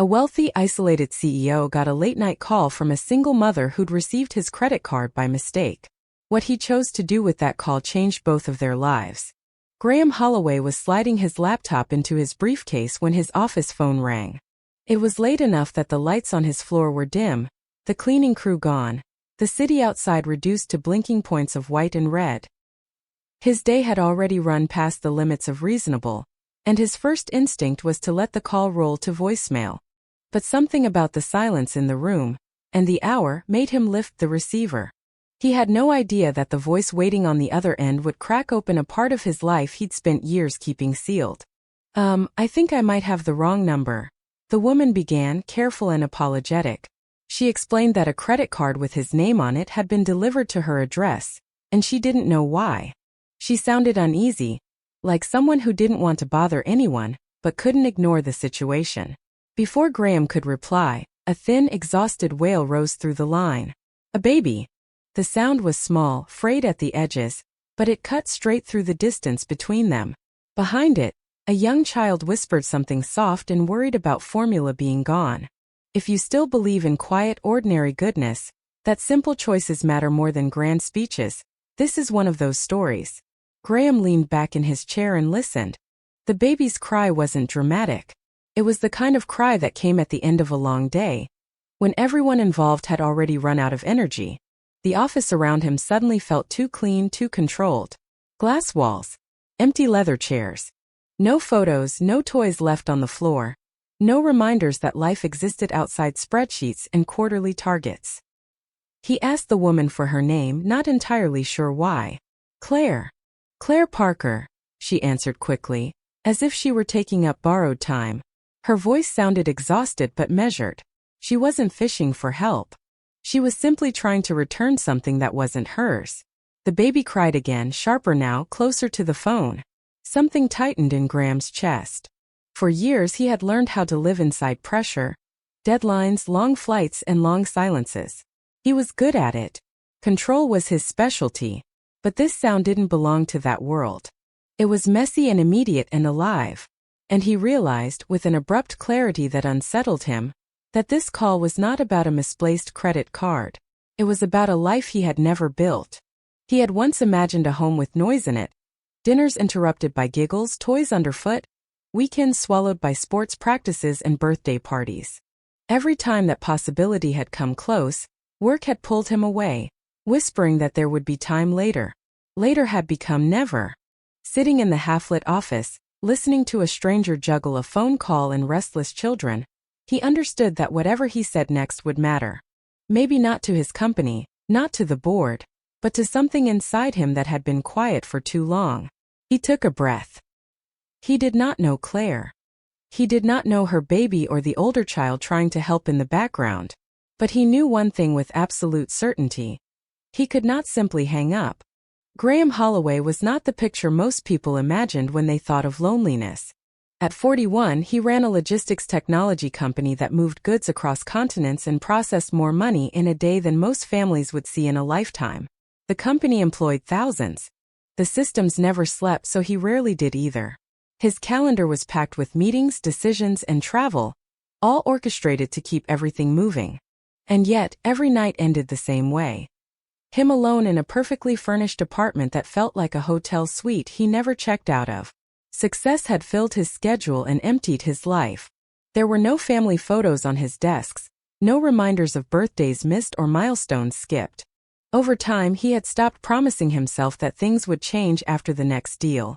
A wealthy, isolated CEO got a late-night call from a single mother who'd received his credit card by mistake. What he chose to do with that call changed both of their lives. Graham Holloway was sliding his laptop into his briefcase when his office phone rang. It was late enough that the lights on his floor were dim, the cleaning crew gone, the city outside reduced to blinking points of white and red. His day had already run past the limits of reasonable, and his first instinct was to let the call roll to voicemail. But something about the silence in the room, and the hour, made him lift the receiver. He had no idea that the voice waiting on the other end would crack open a part of his life he'd spent years keeping sealed. I think I might have the wrong number," the woman began, careful and apologetic. She explained that a credit card with his name on it had been delivered to her address, and she didn't know why. She sounded uneasy, like someone who didn't want to bother anyone, but couldn't ignore the situation. Before Graham could reply, a thin, exhausted wail rose through the line. A baby. The sound was small, frayed at the edges, but it cut straight through the distance between them. Behind it, a young child whispered something soft and worried about formula being gone. If you still believe in quiet, ordinary goodness, that simple choices matter more than grand speeches, this is one of those stories. Graham leaned back in his chair and listened. The baby's cry wasn't dramatic. It was the kind of cry that came at the end of a long day, when everyone involved had already run out of energy. The office around him suddenly felt too clean, too controlled. Glass walls. Empty leather chairs. No photos, no toys left on the floor. No reminders that life existed outside spreadsheets and quarterly targets. He asked the woman for her name, not entirely sure why. Claire. Claire Parker, she answered quickly, as if she were taking up borrowed time. Her voice sounded exhausted but measured. She wasn't fishing for help. She was simply trying to return something that wasn't hers. The baby cried again, sharper now, closer to the phone. Something tightened in Graham's chest. For years he had learned how to live inside pressure, deadlines, long flights, and long silences. He was good at it. Control was his specialty. But this sound didn't belong to that world. It was messy and immediate and alive. And he realized, with an abrupt clarity that unsettled him, that this call was not about a misplaced credit card. It was about a life he had never built. He had once imagined a home with noise in it, dinners interrupted by giggles, toys underfoot, weekends swallowed by sports practices and birthday parties. Every time that possibility had come close, work had pulled him away, whispering that there would be time later. Later had become never. Sitting in the half-lit office, listening to a stranger juggle a phone call and restless children, he understood that whatever he said next would matter. Maybe not to his company, not to the board, but to something inside him that had been quiet for too long. He took a breath. He did not know Claire. He did not know her baby or the older child trying to help in the background. But he knew one thing with absolute certainty. He could not simply hang up. Graham Holloway was not the picture most people imagined when they thought of loneliness. At 41, he ran a logistics technology company that moved goods across continents and processed more money in a day than most families would see in a lifetime. The company employed thousands. The systems never slept, so he rarely did either. His calendar was packed with meetings, decisions, and travel, all orchestrated to keep everything moving. And yet, every night ended the same way. Him alone in a perfectly furnished apartment that felt like a hotel suite he never checked out of. Success had filled his schedule and emptied his life. There were no family photos on his desks, no reminders of birthdays missed or milestones skipped. Over time, he had stopped promising himself that things would change after the next deal.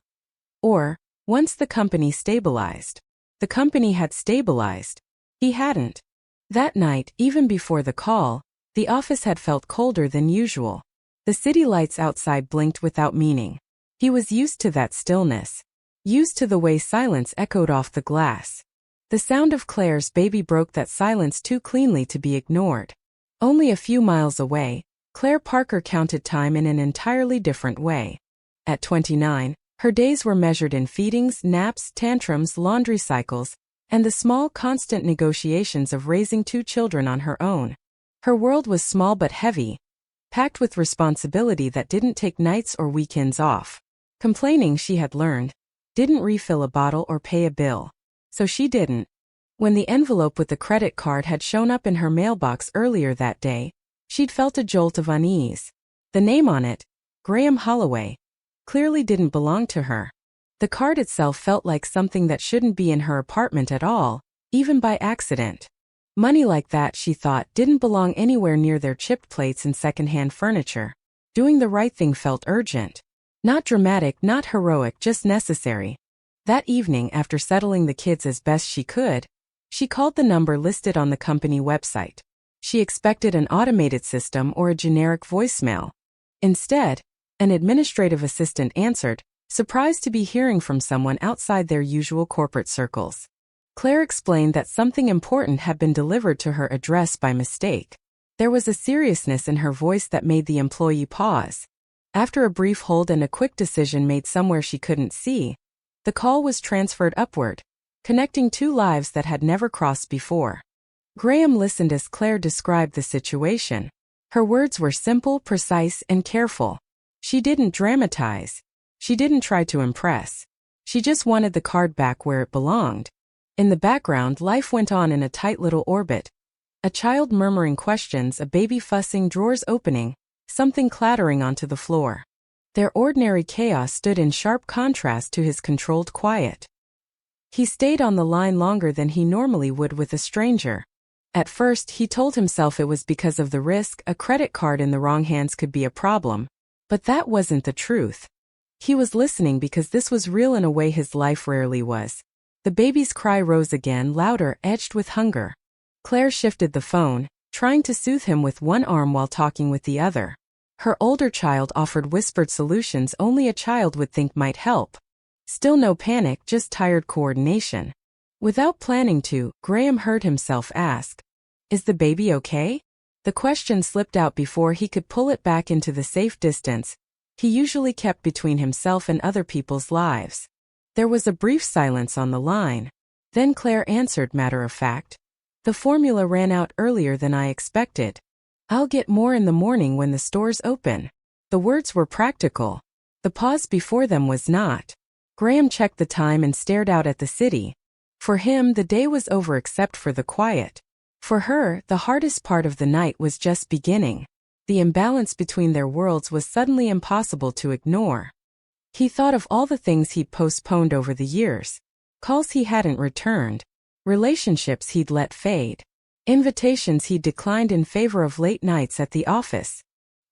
Or, once the company stabilized. The company had stabilized. He hadn't. That night, even before the call, the office had felt colder than usual. The city lights outside blinked without meaning. He was used to that stillness. Used to the way silence echoed off the glass. The sound of Claire's baby broke that silence too cleanly to be ignored. Only a few miles away, Claire Parker counted time in an entirely different way. At 29, her days were measured in feedings, naps, tantrums, laundry cycles, and the small, constant negotiations of raising 2 children on her own. Her world was small but heavy, packed with responsibility that didn't take nights or weekends off. Complaining, she had learned, didn't refill a bottle or pay a bill. So she didn't. When the envelope with the credit card had shown up in her mailbox earlier that day, she'd felt a jolt of unease. The name on it, Graham Holloway, clearly didn't belong to her. The card itself felt like something that shouldn't be in her apartment at all, even by accident. Money like that, she thought, didn't belong anywhere near their chipped plates and secondhand furniture. Doing the right thing felt urgent. Not dramatic, not heroic, just necessary. That evening, after settling the kids as best she could, she called the number listed on the company website. She expected an automated system or a generic voicemail. Instead, an administrative assistant answered, surprised to be hearing from someone outside their usual corporate circles. Claire explained that something important had been delivered to her address by mistake. There was a seriousness in her voice that made the employee pause. After a brief hold and a quick decision made somewhere she couldn't see, the call was transferred upward, connecting two lives that had never crossed before. Graham listened as Claire described the situation. Her words were simple, precise, and careful. She didn't dramatize. She didn't try to impress. She just wanted the card back where it belonged. In the background, life went on in a tight little orbit. A child murmuring questions, a baby fussing, drawers opening, something clattering onto the floor. Their ordinary chaos stood in sharp contrast to his controlled quiet. He stayed on the line longer than he normally would with a stranger. At first, he told himself it was because of the risk. A credit card in the wrong hands could be a problem. But that wasn't the truth. He was listening because this was real in a way his life rarely was. The baby's cry rose again, louder, edged with hunger. Claire shifted the phone, trying to soothe him with one arm while talking with the other. Her older child offered whispered solutions only a child would think might help. Still no panic, just tired coordination. Without planning to, Graham heard himself ask, "Is the baby okay?" The question slipped out before he could pull it back into the safe distance he usually kept between himself and other people's lives. There was a brief silence on the line. Then Claire answered, matter of fact, "The formula ran out earlier than I expected. I'll get more in the morning when the stores open." The words were practical. The pause before them was not. Graham checked the time and stared out at the city. For him, the day was over except for the quiet. For her, the hardest part of the night was just beginning. The imbalance between their worlds was suddenly impossible to ignore. He thought of all the things he'd postponed over the years. Calls he hadn't returned. Relationships he'd let fade. Invitations he'd declined in favor of late nights at the office.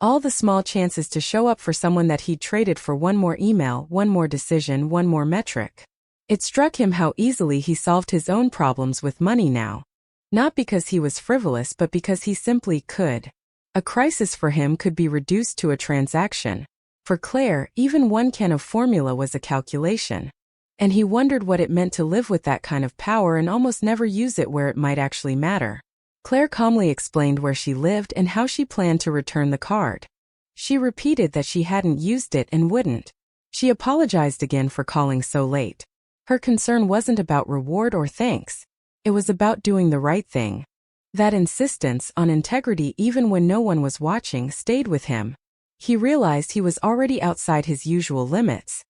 All the small chances to show up for someone that he'd traded for one more email, one more decision, one more metric. It struck him how easily he solved his own problems with money now. Not because he was frivolous, but because he simply could. A crisis for him could be reduced to a transaction. For Claire, even one can of formula was a calculation. And he wondered what it meant to live with that kind of power and almost never use it where it might actually matter. Claire calmly explained where she lived and how she planned to return the card. She repeated that she hadn't used it and wouldn't. She apologized again for calling so late. Her concern wasn't about reward or thanks. It was about doing the right thing. That insistence on integrity, even when no one was watching, stayed with him. He realized he was already outside his usual limits.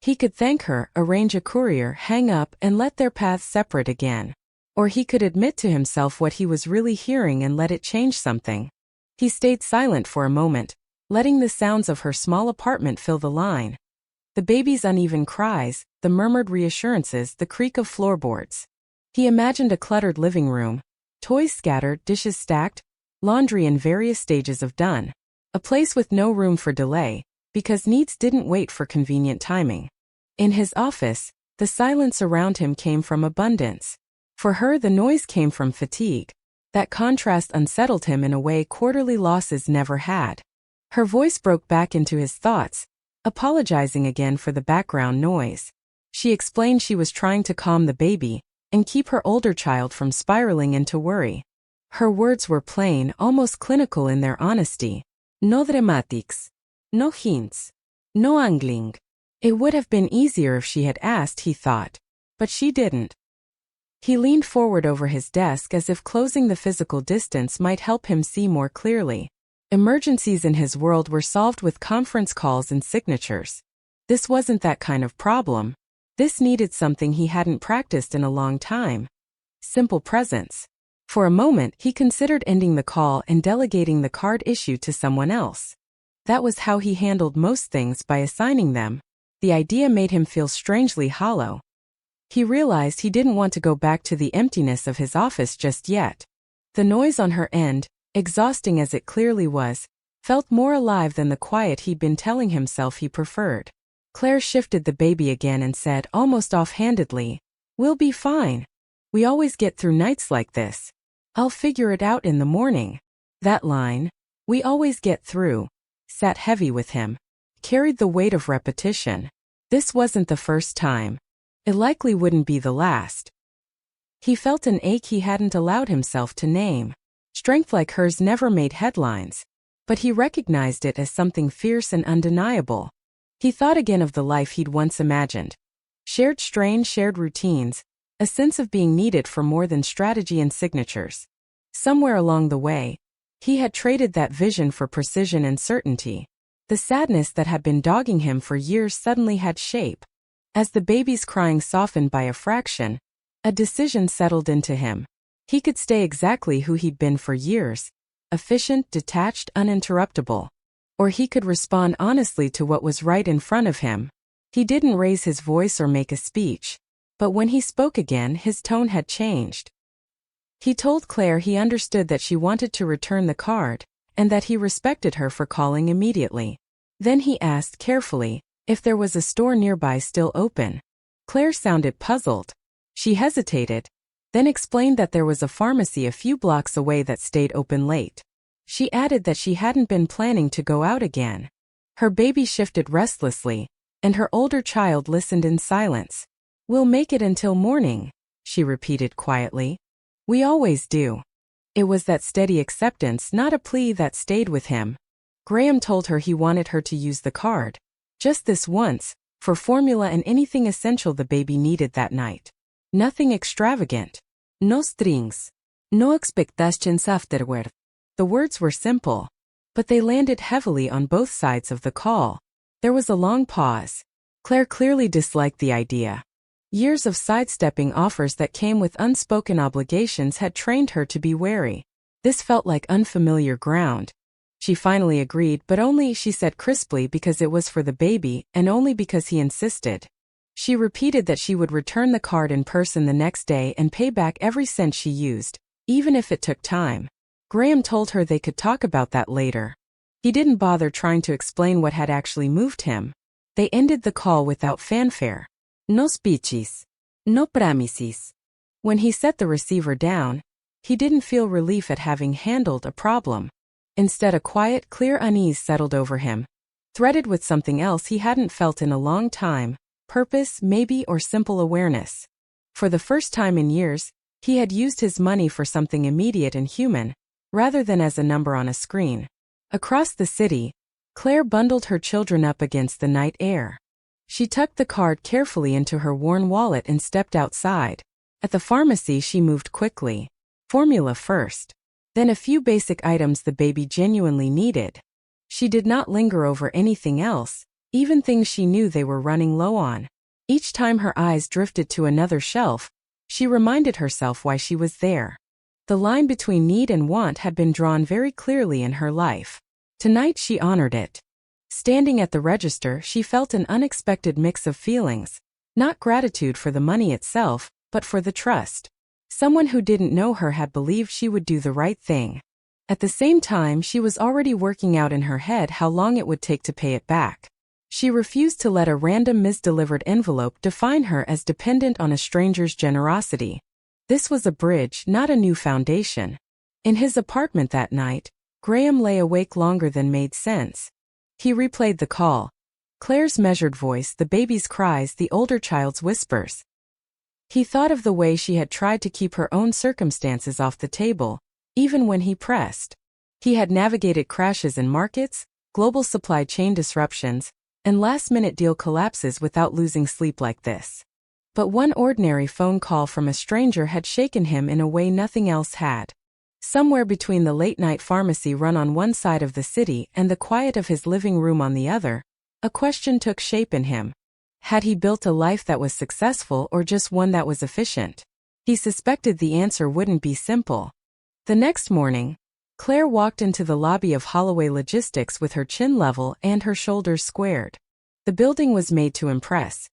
He could thank her, arrange a courier, hang up, and let their paths separate again. Or he could admit to himself what he was really hearing and let it change something. He stayed silent for a moment, letting the sounds of her small apartment fill the line. The baby's uneven cries, the murmured reassurances, the creak of floorboards. He imagined a cluttered living room, toys scattered, dishes stacked, laundry in various stages of done. A place with no room for delay, because needs didn't wait for convenient timing. In his office, the silence around him came from abundance. For her, the noise came from fatigue. That contrast unsettled him in a way quarterly losses never had. Her voice broke back into his thoughts, apologizing again for the background noise. She explained she was trying to calm the baby and keep her older child from spiraling into worry. Her words were plain, almost clinical in their honesty. No dramatics. No hints. No angling. It would have been easier if she had asked, he thought. But she didn't. He leaned forward over his desk as if closing the physical distance might help him see more clearly. Emergencies in his world were solved with conference calls and signatures. This wasn't that kind of problem. This needed something he hadn't practiced in a long time. simple presence. For a moment, he considered ending the call and delegating the card issue to someone else. That was how he handled most things, by assigning them. The idea made him feel strangely hollow. He realized he didn't want to go back to the emptiness of his office just yet. The noise on her end, exhausting as it clearly was, felt more alive than the quiet he'd been telling himself he preferred. Claire shifted the baby again and said almost offhandedly, "We'll be fine. We always get through nights like this. I'll figure it out in the morning." That line, "we always get through," sat heavy with him, carried the weight of repetition. This wasn't the first time. It likely wouldn't be the last. He felt an ache he hadn't allowed himself to name. Strength like hers never made headlines, but he recognized it as something fierce and undeniable. He thought again of the life he'd once imagined. Shared strain, shared routines, a sense of being needed for more than strategy and signatures. Somewhere along the way, he had traded that vision for precision and certainty. The sadness that had been dogging him for years suddenly had shape. As the baby's crying softened by a fraction, a decision settled into him. He could stay exactly who he'd been for years, efficient, detached, uninterruptible. Or he could respond honestly to what was right in front of him. He didn't raise his voice or make a speech, but when he spoke again, his tone had changed. He told Claire he understood that she wanted to return the card, and that he respected her for calling immediately. Then he asked carefully if there was a store nearby still open. Claire sounded puzzled. She hesitated, then explained that there was a pharmacy a few blocks away that stayed open late. She added that she hadn't been planning to go out again. Her baby shifted restlessly, and her older child listened in silence. "We'll make it until morning," she repeated quietly. "We always do." It was that steady acceptance, not a plea, that stayed with him. Graham told her he wanted her to use the card, just this once, for formula and anything essential the baby needed that night. Nothing extravagant. No strings. No expectations afterward. The words were simple, but they landed heavily on both sides of the call. There was a long pause. Claire clearly disliked the idea. Years of sidestepping offers that came with unspoken obligations had trained her to be wary. This felt like unfamiliar ground. She finally agreed, but only, she said crisply, because it was for the baby, and only because he insisted. She repeated that she would return the card in person the next day and pay back every cent she used, even if it took time. Graham told her they could talk about that later. He didn't bother trying to explain what had actually moved him. They ended the call without fanfare. No speeches. No promises. When he set the receiver down, he didn't feel relief at having handled a problem. Instead, a quiet, clear unease settled over him, threaded with something else he hadn't felt in a long time, purpose, maybe, or simple awareness. For the first time in years, he had used his money for something immediate and human, rather than as a number on a screen. Across the city, Claire bundled her children up against the night air. She tucked the card carefully into her worn wallet and stepped outside. At the pharmacy, she moved quickly. Formula first. Then a few basic items the baby genuinely needed. She did not linger over anything else, even things she knew they were running low on. Each time her eyes drifted to another shelf, she reminded herself why she was there. The line between need and want had been drawn very clearly in her life. Tonight she honored it. Standing at the register, she felt an unexpected mix of feelings. Not gratitude for the money itself, but for the trust. Someone who didn't know her had believed she would do the right thing. At the same time, she was already working out in her head how long it would take to pay it back. She refused to let a random misdelivered envelope define her as dependent on a stranger's generosity. This was a bridge, not a new foundation. In his apartment that night, Graham lay awake longer than made sense. He replayed the call. Claire's measured voice, the baby's cries, the older child's whispers. He thought of the way she had tried to keep her own circumstances off the table, even when he pressed. He had navigated crashes in markets, global supply chain disruptions, and last-minute deal collapses without losing sleep like this. But one ordinary phone call from a stranger had shaken him in a way nothing else had. Somewhere between the late-night pharmacy run on one side of the city and the quiet of his living room on the other, a question took shape in him. Had he built a life that was successful or just one that was efficient? He suspected the answer wouldn't be simple. The next morning, Claire walked into the lobby of Holloway Logistics with her chin level and her shoulders squared. The building was made to impress.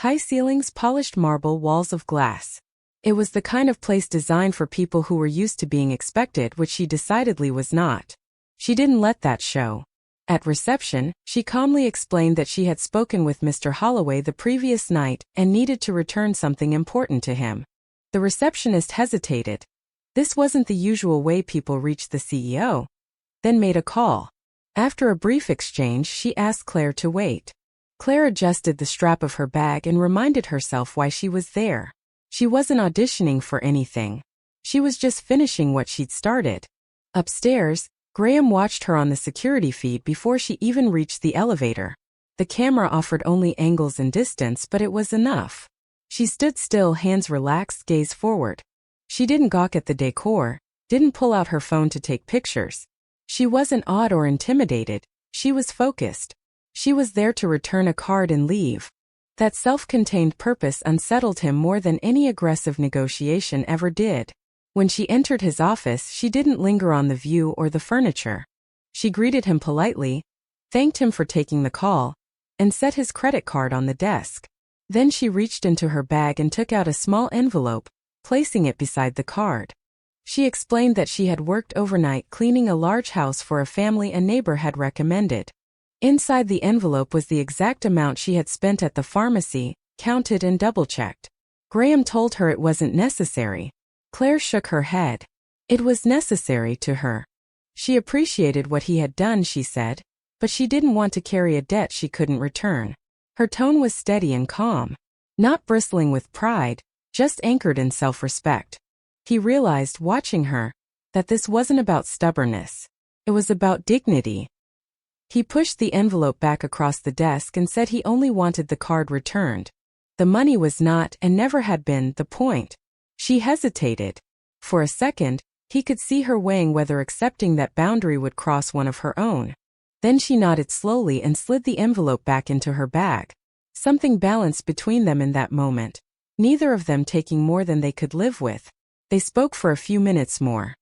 High ceilings, polished marble, walls of glass. It was the kind of place designed for people who were used to being expected, which she decidedly was not. She didn't let that show. At reception, she calmly explained that she had spoken with Mr. Holloway the previous night and needed to return something important to him. The receptionist hesitated. This wasn't the usual way people reached the CEO. Then made a call. After a brief exchange, she asked Claire to wait. Claire adjusted the strap of her bag and reminded herself why she was there. She wasn't auditioning for anything. She was just finishing what she'd started. Upstairs, Graham watched her on the security feed before she even reached the elevator. The camera offered only angles and distance, but it was enough. She stood still, hands relaxed, gaze forward. She didn't gawk at the decor, didn't pull out her phone to take pictures. She wasn't awed or intimidated. She was focused. She was there to return a card and leave. That self-contained purpose unsettled him more than any aggressive negotiation ever did. When she entered his office, she didn't linger on the view or the furniture. She greeted him politely, thanked him for taking the call, and set his credit card on the desk. Then she reached into her bag and took out a small envelope, placing it beside the card. She explained that she had worked overnight cleaning a large house for a family a neighbor had recommended. Inside the envelope was the exact amount she had spent at the pharmacy, counted and double-checked. Graham told her it wasn't necessary. Claire shook her head. It was necessary to her. She appreciated what he had done, she said, but she didn't want to carry a debt she couldn't return. Her tone was steady and calm, not bristling with pride, just anchored in self-respect. He realized, watching her, that this wasn't about stubbornness. It was about dignity. He pushed the envelope back across the desk and said he only wanted the card returned. The money was not, and never had been, the point. She hesitated. For a second, he could see her weighing whether accepting that boundary would cross one of her own. Then she nodded slowly and slid the envelope back into her bag. Something balanced between them in that moment, neither of them taking more than they could live with. They spoke for a few minutes more.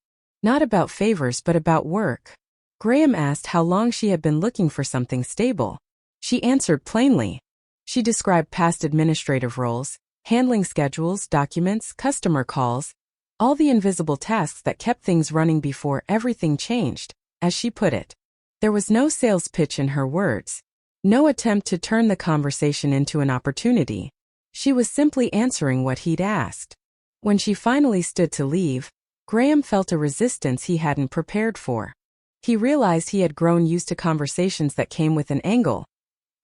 Not about favors but about work. Graham asked how long she had been looking for something stable. She answered plainly. She described past administrative roles, handling schedules, documents, customer calls, all the invisible tasks that kept things running before everything changed, as she put it. There was no sales pitch in her words, no attempt to turn the conversation into an opportunity. She was simply answering what he'd asked. When she finally stood to leave, Graham felt a resistance he hadn't prepared for. He realized he had grown used to conversations that came with an angle.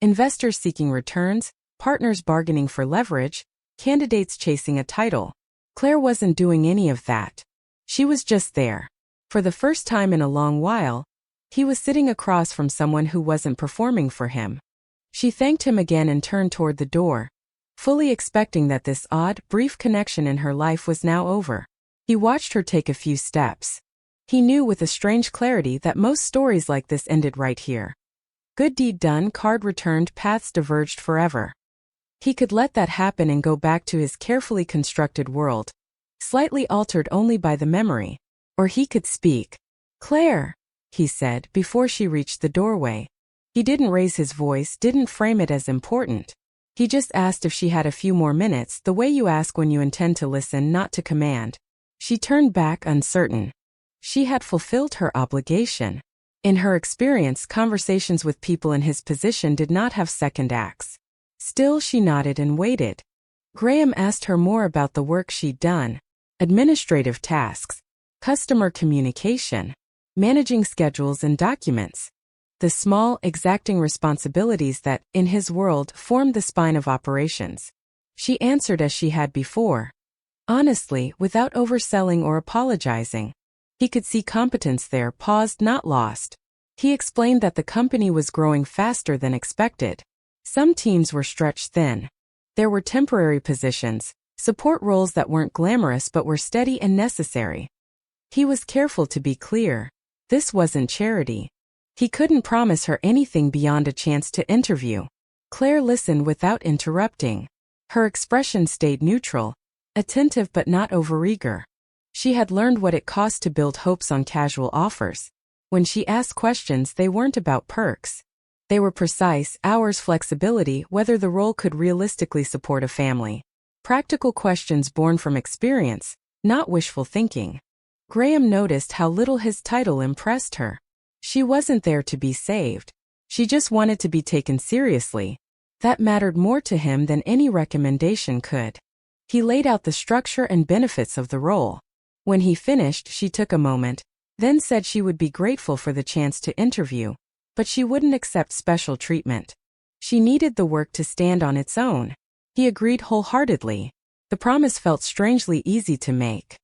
Investors seeking returns, partners bargaining for leverage, candidates chasing a title. Claire wasn't doing any of that. She was just there. For the first time in a long while, he was sitting across from someone who wasn't performing for him. She thanked him again and turned toward the door, fully expecting that this odd, brief connection in her life was now over. He watched her take a few steps. He knew with a strange clarity that most stories like this ended right here. Good deed done, card returned, paths diverged forever. He could let that happen and go back to his carefully constructed world, slightly altered only by the memory. Or he could speak. "Claire," he said before she reached the doorway. He didn't raise his voice, didn't frame it as important. He just asked if she had a few more minutes, the way you ask when you intend to listen, not to command. She turned back, uncertain. She had fulfilled her obligation. In her experience, conversations with people in his position did not have second acts. Still, she nodded and waited. Graham asked her more about the work she'd done. Administrative tasks, customer communication, managing schedules and documents. The small, exacting responsibilities that, in his world, formed the spine of operations. She answered as she had before. Honestly, without overselling or apologizing. He could see competence there, paused, not lost. He explained that the company was growing faster than expected. Some teams were stretched thin. There were temporary positions, support roles that weren't glamorous but were steady and necessary. He was careful to be clear. This wasn't charity. He couldn't promise her anything beyond a chance to interview. Claire listened without interrupting. Her expression stayed neutral, attentive but not overeager. She had learned what it cost to build hopes on casual offers. When she asked questions, they weren't about perks. They were precise, hours flexibility, whether the role could realistically support a family. Practical questions born from experience, not wishful thinking. Graham noticed how little his title impressed her. She wasn't there to be saved. She just wanted to be taken seriously. That mattered more to him than any recommendation could. He laid out the structure and benefits of the role. When he finished, she took a moment, then said she would be grateful for the chance to interview, but she wouldn't accept special treatment. She needed the work to stand on its own. He agreed wholeheartedly. The promise felt strangely easy to make.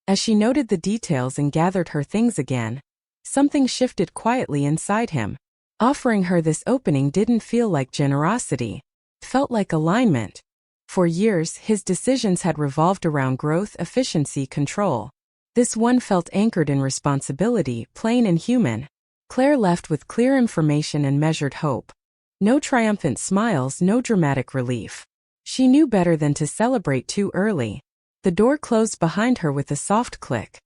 As she noted the details and gathered her things again, something shifted quietly inside him. Offering her this opening didn't feel like generosity. It felt like alignment. For years, his decisions had revolved around growth, efficiency, control. This one felt anchored in responsibility, plain and human. Claire left with clear information and measured hope. No triumphant smiles, no dramatic relief. She knew better than to celebrate too early. The door closed behind her with a soft click.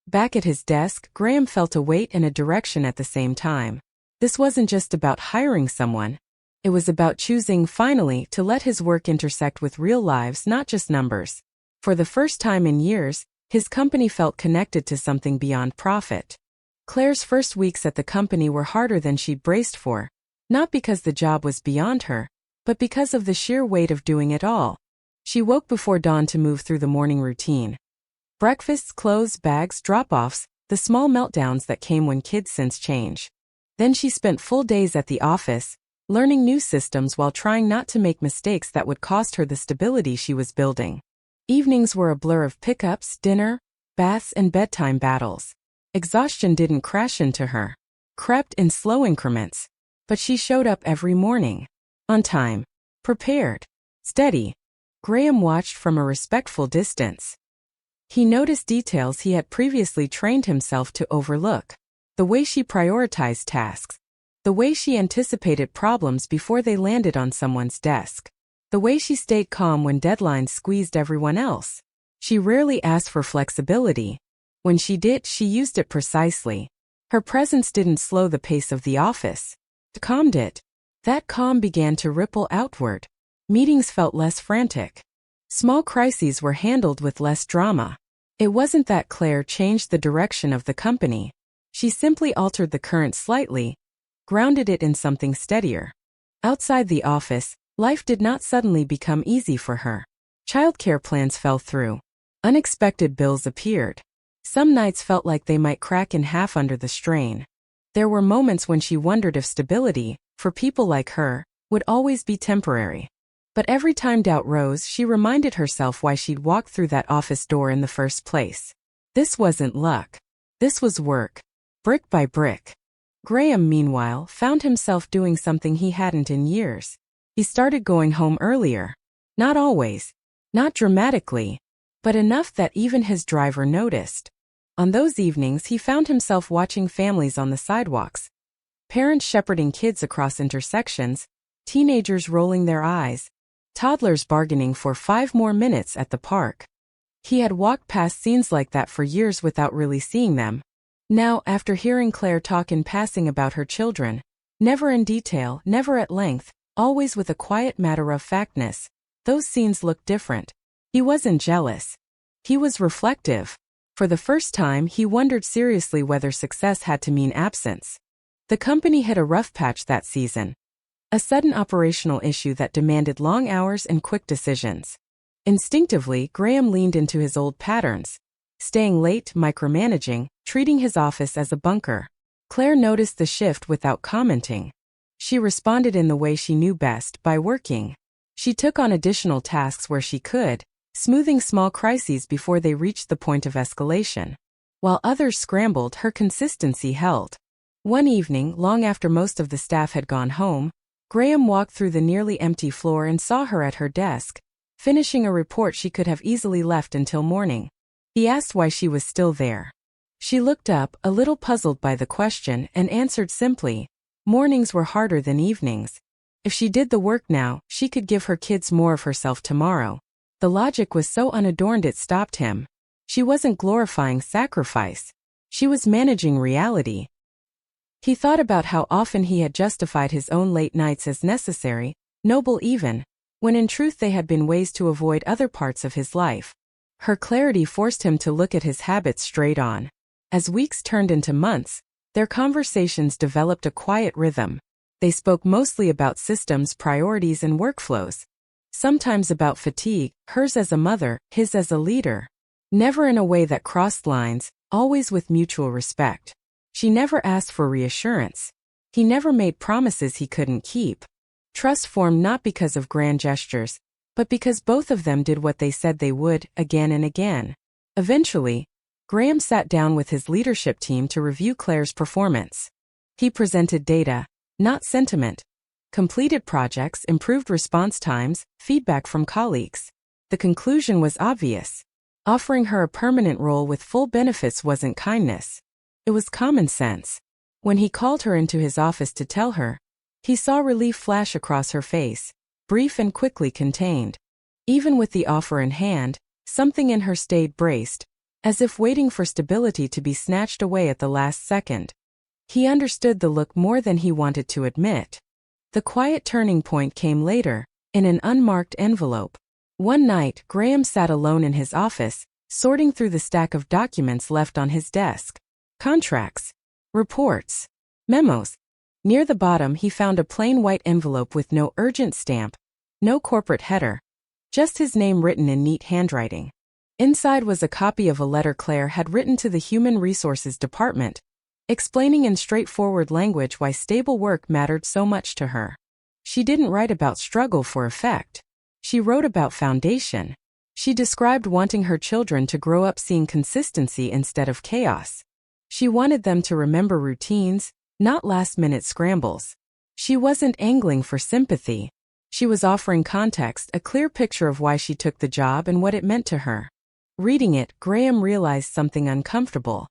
Back at his desk, Graham felt a weight and a direction at the same time. This wasn't just about hiring someone. It was about choosing, finally, to let his work intersect with real lives, not just numbers. For the first time in years, his company felt connected to something beyond profit. Claire's first weeks at the company were harder than she'd braced for, not because the job was beyond her, but because of the sheer weight of doing it all. She woke before dawn to move through the morning routine. Breakfasts, clothes, bags, drop-offs, the small meltdowns that came when kids' sense change. Then she spent full days at the office, learning new systems while trying not to make mistakes that would cost her the stability she was building. Evenings were a blur of pickups, dinner, baths, and bedtime battles. Exhaustion didn't crash into her. Crept in slow increments. But she showed up every morning. On time. Prepared. Steady. Graham watched from a respectful distance. He noticed details he had previously trained himself to overlook. The way she prioritized tasks. The way she anticipated problems before they landed on someone's desk. The way she stayed calm when deadlines squeezed everyone else. She rarely asked for flexibility. When she did, she used it precisely. Her presence didn't slow the pace of the office. It calmed it. That calm began to ripple outward. Meetings felt less frantic. Small crises were handled with less drama. It wasn't that Claire changed the direction of the company. She simply altered the current slightly, grounded it in something steadier. Outside the office, life did not suddenly become easy for her. Childcare plans fell through. Unexpected bills appeared. Some nights felt like they might crack in half under the strain. There were moments when she wondered if stability, for people like her, would always be temporary. But every time doubt rose, she reminded herself why she'd walked through that office door in the first place. This wasn't luck. This was work. Brick by brick. Graham, meanwhile, found himself doing something he hadn't in years. He started going home earlier. Not always. Not dramatically. But enough that even his driver noticed. On those evenings, he found himself watching families on the sidewalks. Parents shepherding kids across intersections, teenagers rolling their eyes, toddlers bargaining for 5 more minutes at the park. He had walked past scenes like that for years without really seeing them. Now, after hearing Claire talk in passing about her children, never in detail, never at length, always with a quiet matter-of-factness, those scenes looked different. He wasn't jealous. He was reflective. For the first time, he wondered seriously whether success had to mean absence. The company hit a rough patch that season. A sudden operational issue that demanded long hours and quick decisions. Instinctively, Graham leaned into his old patterns. Staying late, micromanaging, treating his office as a bunker. Claire noticed the shift without commenting. She responded in the way she knew best, by working. She took on additional tasks where she could, smoothing small crises before they reached the point of escalation. While others scrambled, her consistency held. One evening, long after most of the staff had gone home, Graham walked through the nearly empty floor and saw her at her desk, finishing a report she could have easily left until morning. He asked why she was still there. She looked up, a little puzzled by the question, and answered simply, mornings were harder than evenings. If she did the work now, she could give her kids more of herself tomorrow. The logic was so unadorned it stopped him. She wasn't glorifying sacrifice. She was managing reality. He thought about how often he had justified his own late nights as necessary, noble even, when in truth they had been ways to avoid other parts of his life. Her clarity forced him to look at his habits straight on. As weeks turned into months, their conversations developed a quiet rhythm. They spoke mostly about systems, priorities, and workflows. Sometimes about fatigue, hers as a mother, his as a leader. Never in a way that crossed lines, always with mutual respect. She never asked for reassurance. He never made promises he couldn't keep. Trust formed not because of grand gestures, but because both of them did what they said they would, again and again. Eventually, Graham sat down with his leadership team to review Claire's performance. He presented data, not sentiment. Completed projects, improved response times, feedback from colleagues. The conclusion was obvious. Offering her a permanent role with full benefits wasn't kindness. It was common sense. When he called her into his office to tell her, he saw relief flash across her face, brief and quickly contained. Even with the offer in hand, something in her stayed braced, as if waiting for stability to be snatched away at the last second. He understood the look more than he wanted to admit. The quiet turning point came later, in an unmarked envelope. One night, Graham sat alone in his office, sorting through the stack of documents left on his desk. Contracts, reports, memos. Near the bottom he found a plain white envelope with no urgent stamp, no corporate header, just his name written in neat handwriting. Inside was a copy of a letter Claire had written to the Human Resources Department, explaining in straightforward language why stable work mattered so much to her. She didn't write about struggle for effect. She wrote about foundation. She described wanting her children to grow up seeing consistency instead of chaos. She wanted them to remember routines, not last-minute scrambles. She wasn't angling for sympathy. She was offering context, a clear picture of why she took the job and what it meant to her. Reading it, Graham realized something uncomfortable.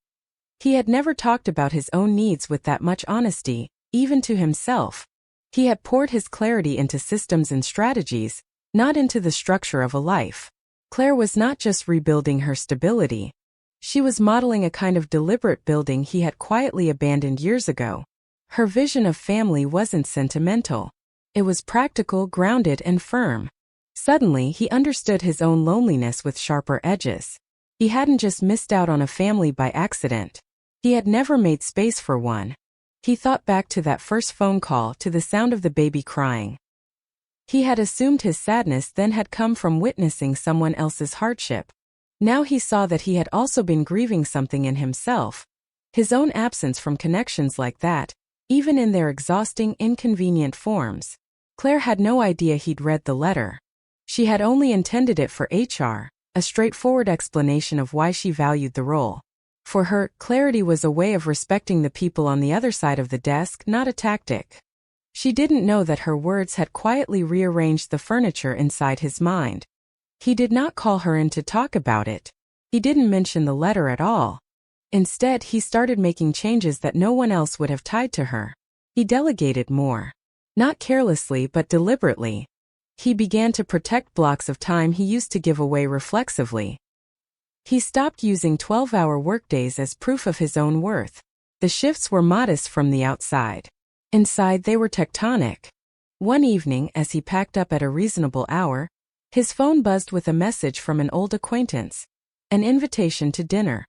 He had never talked about his own needs with that much honesty, even to himself. He had poured his clarity into systems and strategies, not into the structure of a life. Claire was not just rebuilding her stability. She was modeling a kind of deliberate building he had quietly abandoned years ago. Her vision of family wasn't sentimental. It was practical, grounded, and firm. Suddenly, he understood his own loneliness with sharper edges. He hadn't just missed out on a family by accident. He had never made space for one. He thought back to that first phone call, to the sound of the baby crying. He had assumed his sadness then had come from witnessing someone else's hardship. Now he saw that he had also been grieving something in himself. His own absence from connections like that, even in their exhausting, inconvenient forms. Claire had no idea he'd read the letter. She had only intended it for HR, a straightforward explanation of why she valued the role. For her, clarity was a way of respecting the people on the other side of the desk, not a tactic. She didn't know that her words had quietly rearranged the furniture inside his mind. He did not call her in to talk about it. He didn't mention the letter at all. Instead, he started making changes that no one else would have tied to her. He delegated more. Not carelessly but deliberately. He began to protect blocks of time he used to give away reflexively. He stopped using 12-hour workdays as proof of his own worth. The shifts were modest from the outside. Inside they were tectonic. One evening, as he packed up at a reasonable hour, his phone buzzed with a message from an old acquaintance. An invitation to dinner.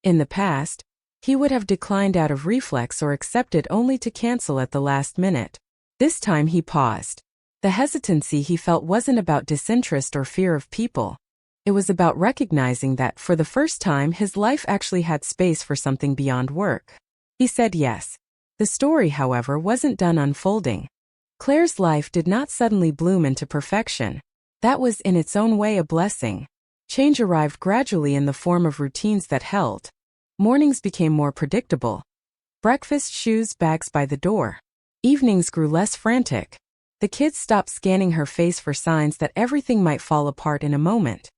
In the past, he would have declined out of reflex or accepted only to cancel at the last minute. This time he paused. The hesitancy he felt wasn't about disinterest or fear of people. It was about recognizing that, for the first time, his life actually had space for something beyond work. He said yes. The story, however, wasn't done unfolding. Claire's life did not suddenly bloom into perfection. That was in its own way a blessing. Change arrived gradually in the form of routines that held. Mornings became more predictable. Breakfast, shoes, bags by the door. Evenings grew less frantic. The kids stopped scanning her face for signs that everything might fall apart in a moment.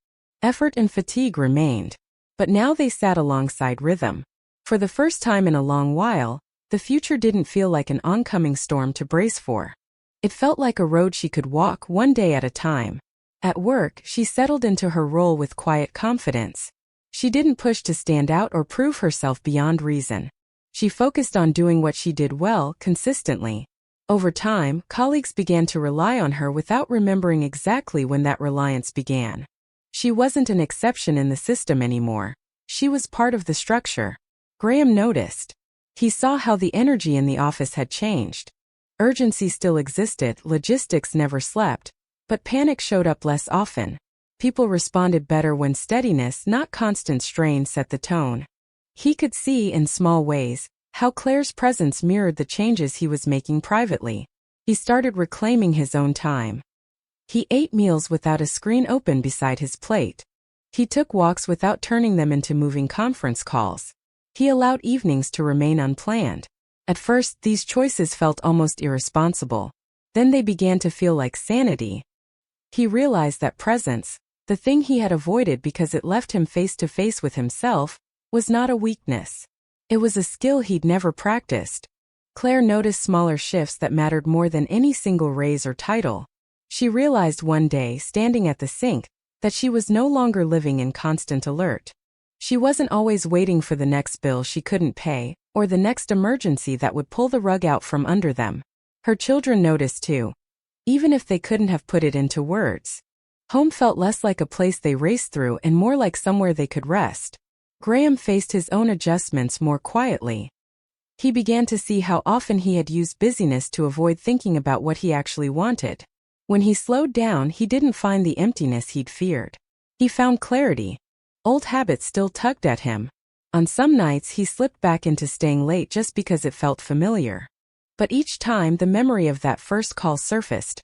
Effort and fatigue remained. But now they sat alongside rhythm. For the first time in a long while, the future didn't feel like an oncoming storm to brace for. It felt like a road she could walk one day at a time. At work, she settled into her role with quiet confidence. She didn't push to stand out or prove herself beyond reason. She focused on doing what she did well, consistently. Over time, colleagues began to rely on her without remembering exactly when that reliance began. She wasn't an exception in the system anymore. She was part of the structure. Graham noticed. He saw how the energy in the office had changed. Urgency still existed, logistics never slept, but panic showed up less often. People responded better when steadiness, not constant strain, set the tone. He could see, in small ways, how Claire's presence mirrored the changes he was making privately. He started reclaiming his own time. He ate meals without a screen open beside his plate. He took walks without turning them into moving conference calls. He allowed evenings to remain unplanned. At first, these choices felt almost irresponsible. Then they began to feel like sanity. He realized that presence, the thing he had avoided because it left him face to face with himself, was not a weakness. It was a skill he'd never practiced. Claire noticed smaller shifts that mattered more than any single raise or title. She realized one day, standing at the sink, that she was no longer living in constant alert. She wasn't always waiting for the next bill she couldn't pay, or the next emergency that would pull the rug out from under them. Her children noticed too, even if they couldn't have put it into words. Home felt less like a place they raced through and more like somewhere they could rest. Graham faced his own adjustments more quietly. He began to see how often he had used busyness to avoid thinking about what he actually wanted. When he slowed down, he didn't find the emptiness he'd feared. He found clarity. Old habits still tugged at him. On some nights, he slipped back into staying late just because it felt familiar. But each time, the memory of that first call surfaced.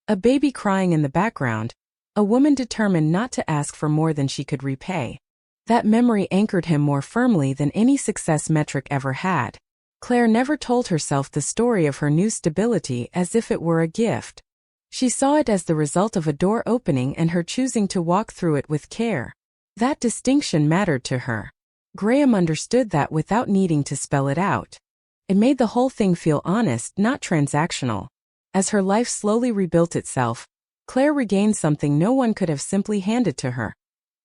A baby crying in the background, a woman determined not to ask for more than she could repay. That memory anchored him more firmly than any success metric ever had. Claire never told herself the story of her new stability as if it were a gift. She saw it as the result of a door opening and her choosing to walk through it with care. That distinction mattered to her. Graham understood that without needing to spell it out. It made the whole thing feel honest, not transactional. As her life slowly rebuilt itself, Claire regained something no one could have simply handed to her.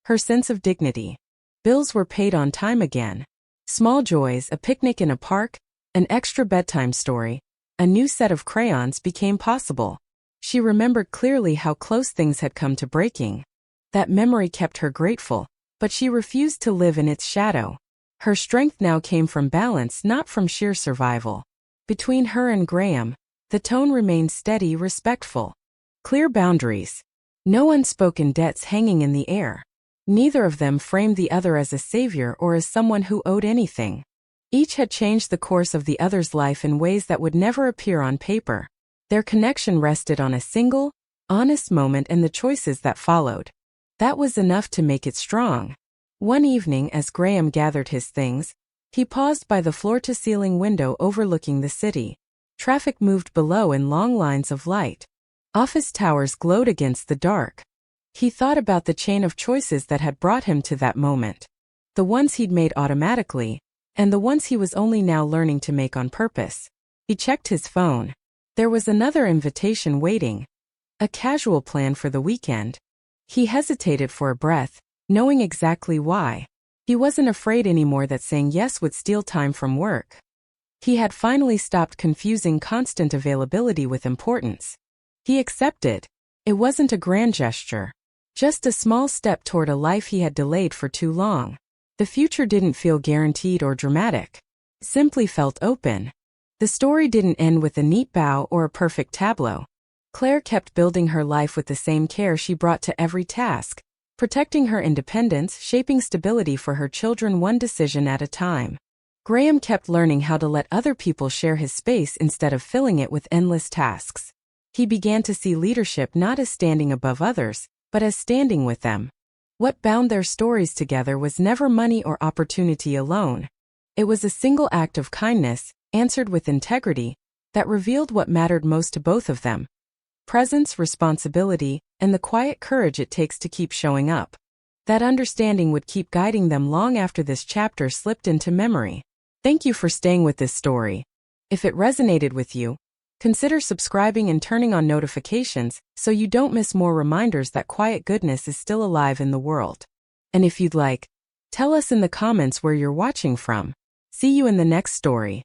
Her sense of dignity. Bills were paid on time again. Small joys, a picnic in a park, an extra bedtime story, a new set of crayons became possible. She remembered clearly how close things had come to breaking. That memory kept her grateful, but she refused to live in its shadow. Her strength now came from balance, not from sheer survival. Between her and Graham, the tone remained steady, respectful. Clear boundaries. No unspoken debts hanging in the air. Neither of them framed the other as a savior or as someone who owed anything. Each had changed the course of the other's life in ways that would never appear on paper. Their connection rested on a single, honest moment and the choices that followed. That was enough to make it strong. One evening, as Graham gathered his things, he paused by the floor-to-ceiling window overlooking the city. Traffic moved below in long lines of light. Office towers glowed against the dark. He thought about the chain of choices that had brought him to that moment. The ones he'd made automatically, and the ones he was only now learning to make on purpose. He checked his phone. There was another invitation waiting. A casual plan for the weekend. He hesitated for a breath, knowing exactly why. He wasn't afraid anymore that saying yes would steal time from work. He had finally stopped confusing constant availability with importance. He accepted. It wasn't a grand gesture. Just a small step toward a life he had delayed for too long. The future didn't feel guaranteed or dramatic. It simply felt open. The story didn't end with a neat bow or a perfect tableau. Claire kept building her life with the same care she brought to every task, protecting her independence, shaping stability for her children one decision at a time. Graham kept learning how to let other people share his space instead of filling it with endless tasks. He began to see leadership not as standing above others, but as standing with them. What bound their stories together was never money or opportunity alone. It was a single act of kindness, answered with integrity, that revealed what mattered most to both of them. Presence, responsibility, and the quiet courage it takes to keep showing up. That understanding would keep guiding them long after this chapter slipped into memory. Thank you for staying with this story. If it resonated with you, Consider subscribing and turning on notifications so you don't miss more reminders that quiet goodness is still alive in the world. And if you'd like, tell us in the comments where you're watching from. See you in the next story.